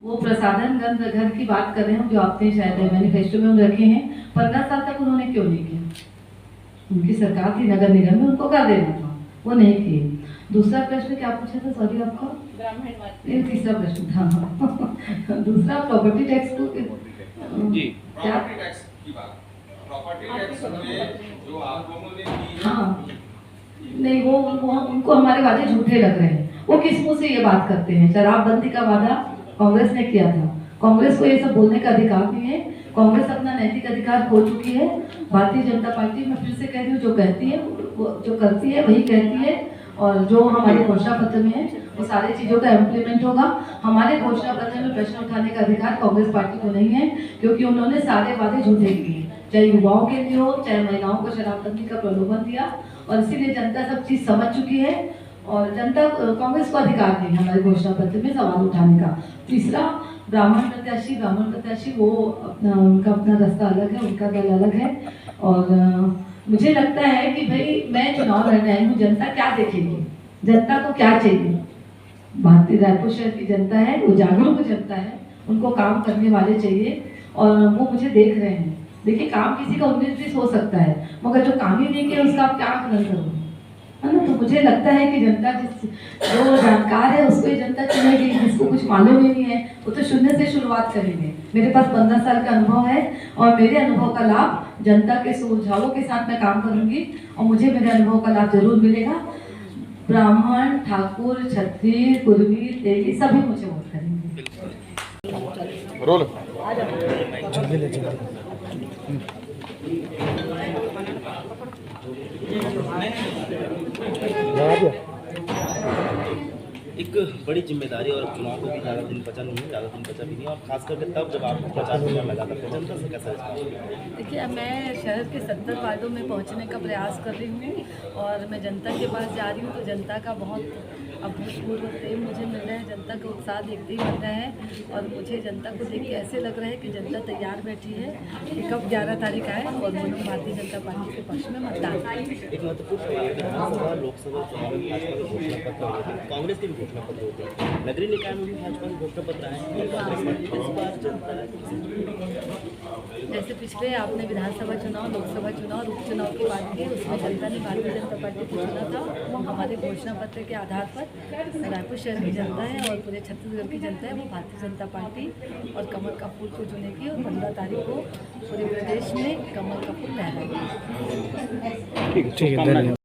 वो प्रसाधन घर की बात कर रहे हैं जो आपने शायद मैनिफेस्टो में रखे हैं। 15 साल तक उन्होंने क्यों नहीं किया? उनकी सरकार थी, नगर निगम में उनको कर देना था, वो नहीं किए। दूसरा प्रश्न क्या पूछा था, सॉरी आपका? ये तीसरा प्रश्न था। दूसरा प्रॉपर्टी टैक्स को क्या? हाँ नहीं, वो उनको हमारे वादे झूठे लग रहे हैं। वो किस मुंह से ये बात करते हैं? शराबबंदी का वादा कांग्रेस ने किया था। कांग्रेस को ये सब बोलने का अधिकार नहीं है। कांग्रेस अपना नैतिक अधिकार खो चुकी है। भारतीय जनता पार्टी, मैं फिर से कह रही हूँ, जो कहती है जो करती है वही कहती है, और जो हमारे घोषणा पत्र में है वो सारी चीजों का इम्प्लीमेंट होगा। हमारे घोषणा पत्र में प्रश्न उठाने का अधिकार कांग्रेस पार्टी को नहीं है, क्योंकि उन्होंने सारे वादे झूठे किए, चाहे युवाओं के लिए हो, चाहे महिलाओं को शराबबंदी का प्रलोभन दिया, और इसीलिए जनता सब चीज समझ चुकी है। और जनता, कांग्रेस को अधिकार नहीं है हमारे घोषणा पत्र में सवाल उठाने का। तीसरा, ब्राह्मण प्रत्याशी वो उनका अपना रास्ता अलग है, उनका दल अलग है। और मुझे लगता है कि भाई मैं चुनाव लड़ने आई हूँ, जनता क्या देखेगी, जनता को क्या चाहिए? भारतीय रायपुर शहर की जनता है, वो जागरूक जनता है, उनको काम करने वाले चाहिए, और वो मुझे देख रहे हैं। देखिए, काम किसी का 19-20 हो सकता है, मगर जो काम ही नहीं किया उसका आप क्या आकलन करोगे, है ना? तो मुझे लगता है कि जनता जो जानकार है उसको ही जनता चुनेगी। जिसको कुछ मालूम ही नहीं है वो तो शून्य से शुरुआत करेंगे। मेरे पास 15 साल का अनुभव है, और मेरे अनुभव का लाभ जनता के सुझावों के साथ मैं काम करूंगी, और मुझे मेरे अनुभव का लाभ जरूर मिलेगा। ब्राह्मण, ठाकुर, क्षत्रिय, कुर्मी, तेली सभी मुझे वोट करेंगे। रोल एक बड़ी जिम्मेदारी, और चुनाव को भी ज़्यादा दिन बचा भी नहीं, और खास करके तब जब आपको प्रचार करना लगा था, तो जनता से कैसा रिस्पॉन्स? देखिए, मैं शहर के 70 वार्डों में पहुंचने का प्रयास कर रही हूँ, और मैं जनता के पास जा रही हूँ, तो जनता का बहुत अभूतपूर्व प्रेम मुझे मिल रहा है, जनता का उत्साह देखते ही मिल रहा है। और मुझे जनता को देख के ऐसे लग रहा है कि जनता तैयार बैठी है कि कब 11 तारीख आए और वो लोग भारतीय जनता पार्टी के पक्ष में मतदान करें। एक महत्वपूर्ण सवाल है, विधानसभा लोकसभा चुनाव में भाजपा के घोषणा पत्र होते हैं, कांग्रेस के भी घोषणा पत्र होते हैं, नगरीय निकाय में भी भाजपा के घोषणा पत्र आए हैं, इस बार जनता जैसे पिछले आपने विधानसभा चुनाव, लोकसभा चुनाव और उपचुनाव की बात की, उसमें जनता ने भारतीय जनता पार्टी को चुना था। हमारे घोषणा पत्र के आधार पर रायपुर शहर की जनता है और पूरे छत्तीसगढ़ की जनता है, वो भारतीय जनता पार्टी और कमल का फूल को चुनेगी, और 15 तारीख को पूरे प्रदेश में कमल का फूल लहराएगी। ठीक है, धन्यवाद।